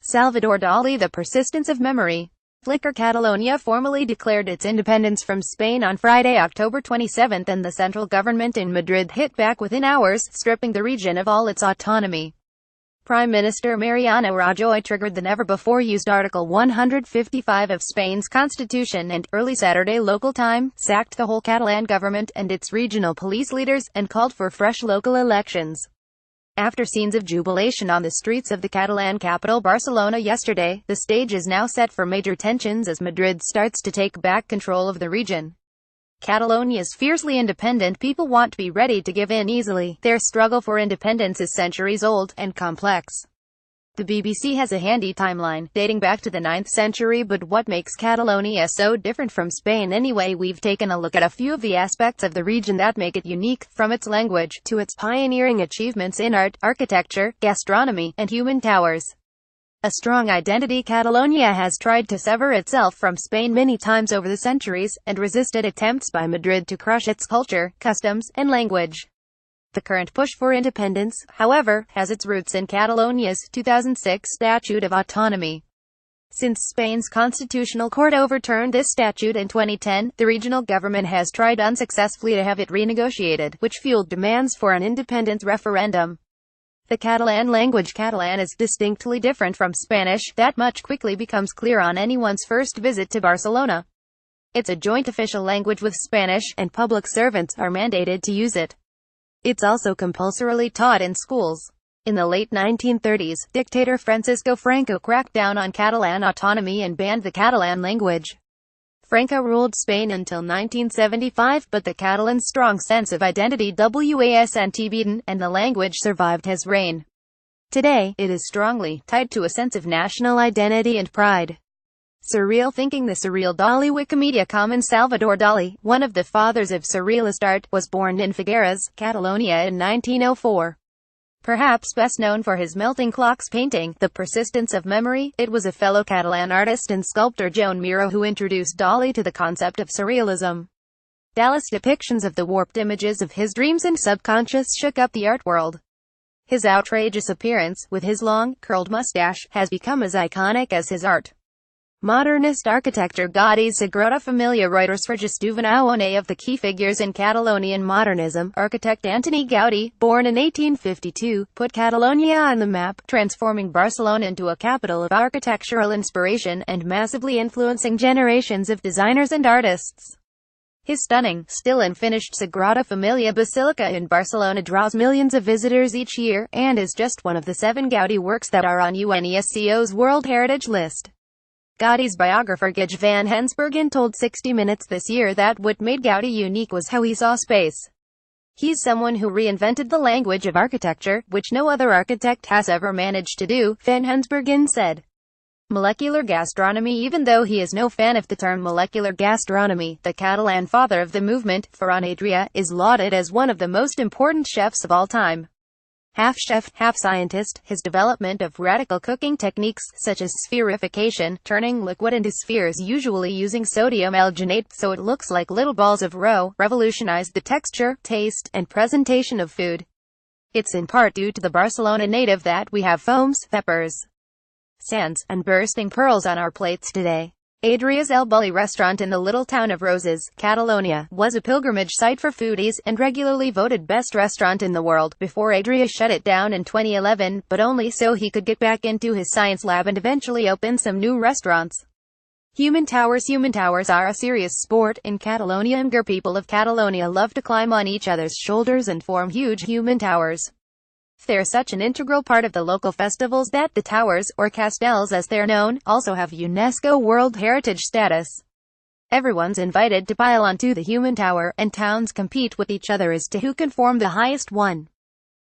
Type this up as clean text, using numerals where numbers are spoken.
Salvador Dalí. The persistence of memory. Flickr Catalonia formally declared its independence from Spain on Friday, October 27, and the central government in Madrid hit back within hours, stripping the region of all its autonomy. Prime Minister Mariano Rajoy triggered the never-before-used Article 155 of Spain's constitution and, early Saturday local time, sacked the whole Catalan government and its regional police leaders, and called for fresh local elections. After scenes of jubilation on the streets of the Catalan capital Barcelona yesterday, the stage is now set for major tensions as Madrid starts to take back control of the region. Catalonia's fiercely independent people want to be ready to give in easily. Their struggle for independence is centuries old and complex. The BBC has a handy timeline, dating back to the 9th century, but what makes Catalonia so different from Spain anyway? We've taken a look at a few of the aspects of the region that make it unique, from its language, to its pioneering achievements in art, architecture, gastronomy, and human towers. A strong identity. Catalonia has tried to sever itself from Spain many times over the centuries, and resisted attempts by Madrid to crush its culture, customs, and language. The current push for independence, however, has its roots in Catalonia's 2006 Statute of Autonomy. Since Spain's constitutional court overturned this statute in 2010, the regional government has tried unsuccessfully to have it renegotiated, which fueled demands for an independence referendum. The Catalan language. Catalan is distinctly different from Spanish. That much quickly becomes clear on anyone's first visit to Barcelona. It's a joint official language with Spanish, and public servants are mandated to use it. It's also compulsorily taught in schools. In the late 1930s, dictator Francisco Franco cracked down on Catalan autonomy and banned the Catalan language. Franco ruled Spain until 1975, but the Catalans' strong sense of identity wasn't beaten, and the language survived his reign. Today, it is strongly tied to a sense of national identity and pride. Surreal thinking. The surreal Dalí. Wikimedia Commons. Salvador Dalí, one of the fathers of surrealist art, was born in Figueres, Catalonia in 1904. Perhaps best known for his melting clocks painting, The Persistence of Memory, it was a fellow Catalan artist and sculptor Joan Miró who introduced Dalí to the concept of surrealism. Dalí's depictions of the warped images of his dreams and subconscious shook up the art world. His outrageous appearance, with his long, curled mustache, has become as iconic as his art. Modernist architecture. Gaudi's Sagrada Familia. Writers for Juvenal. One of the key figures in Catalonian modernism, architect Antoni Gaudí, born in 1852, put Catalonia on the map, transforming Barcelona into a capital of architectural inspiration, and massively influencing generations of designers and artists. His stunning, still unfinished Sagrada Familia Basilica in Barcelona draws millions of visitors each year, and is just one of the 7 Gaudí works that are on UNESCO's World Heritage List. Gaudí's biographer Guy van Hensbergen told 60 Minutes this year that what made Gaudí unique was how he saw space. He's someone who reinvented the language of architecture, which no other architect has ever managed to do, van Hensbergen said. Molecular gastronomy. Even though he is no fan of the term molecular gastronomy, the Catalan father of the movement, Ferran Adrià, is lauded as one of the most important chefs of all time. Half chef, half scientist, his development of radical cooking techniques, such as spherification, turning liquid into spheres usually using sodium alginate so it looks like little balls of roe, revolutionized the texture, taste, and presentation of food. It's in part due to the Barcelona native that we have foams, peppers, sands, and bursting pearls on our plates today. Adrià's El Bulli restaurant in the little town of Roses, Catalonia, was a pilgrimage site for foodies, and regularly voted best restaurant in the world, before Adrià shut it down in 2011, but only so he could get back into his science lab and eventually open some new restaurants. Human towers. Human towers are a serious sport in Catalonia. Younger people of Catalonia love to climb on each other's shoulders and form huge human towers. They're such an integral part of the local festivals that the towers, or castells as they're known, also have UNESCO World Heritage status. Everyone's invited to pile onto the human tower, and towns compete with each other as to who can form the highest one.